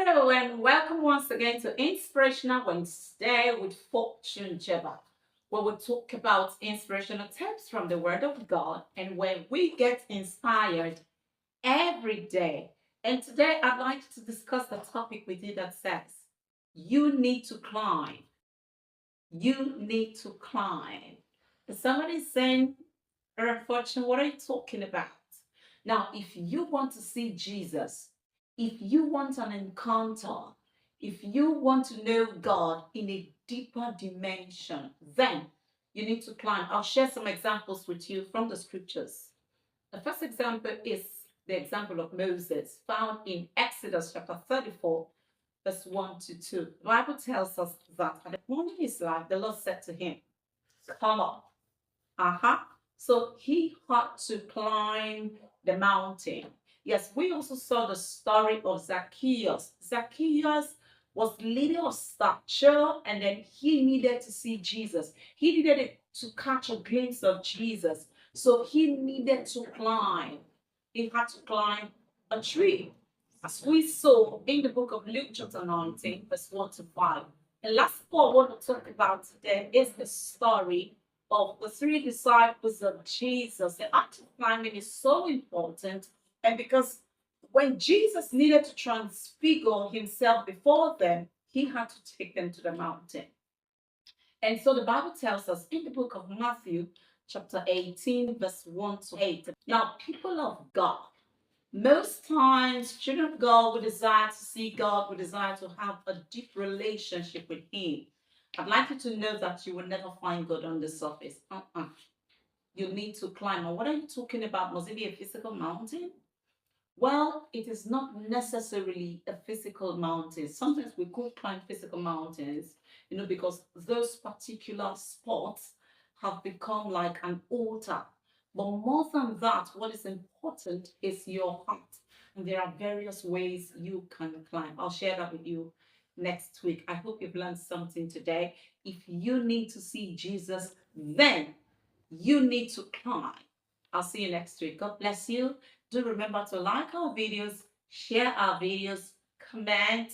Hello and welcome once again to Inspirational Wednesday with Fortune Jeba, where we talk about inspirational tips from the Word of God and where we get inspired every day. And today I'd like to discuss the topic with you that says, you need to climb. You need to climb. And somebody's saying, Fortune, what are you talking about? Now, if you want to see Jesus, if you want an encounter, if you want to know God in a deeper dimension, then you need to climb. I'll share some examples with you from the scriptures. The first example is the example of Moses, found in Exodus chapter 34, verse 1 to 2. The Bible tells us that at the point in his life, the Lord said to him, come up. So he had to climb the mountain. Yes, we also saw the story of Zacchaeus. Zacchaeus was little of stature, and then he needed to see Jesus. He needed to catch a glimpse of Jesus. So he needed to climb. He had to climb a tree. As we saw in the book of Luke chapter 19, verse 1 to 5. And last of all, I want to talk about today is the story of the three disciples of Jesus. The act of climbing is so important, and because when Jesus needed to transfigure himself before them, he had to take them to the mountain. And so the Bible tells us in the book of Matthew, chapter 18, verse 1 to 8. Now, people of God, most times, children of God, we desire to see God, we desire to have a deep relationship with Him. I'd like you to know that you will never find God on the surface. You need to climb. And what are you talking about? Must it be a physical mountain? Well, it is not necessarily a physical mountain. Sometimes we could climb physical mountains, because those particular spots have become like an altar. But more than that, what is important is your heart. And there are various ways you can climb. I'll share that with you next week. I hope you've learned something today. If you need to see Jesus, then you need to climb. I'll see you next week. God bless you. Do remember to like our videos, share our videos, comment,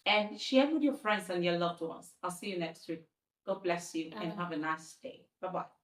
and share with your friends and your loved ones. I'll see you next week. God bless you and have a nice day. Bye-bye.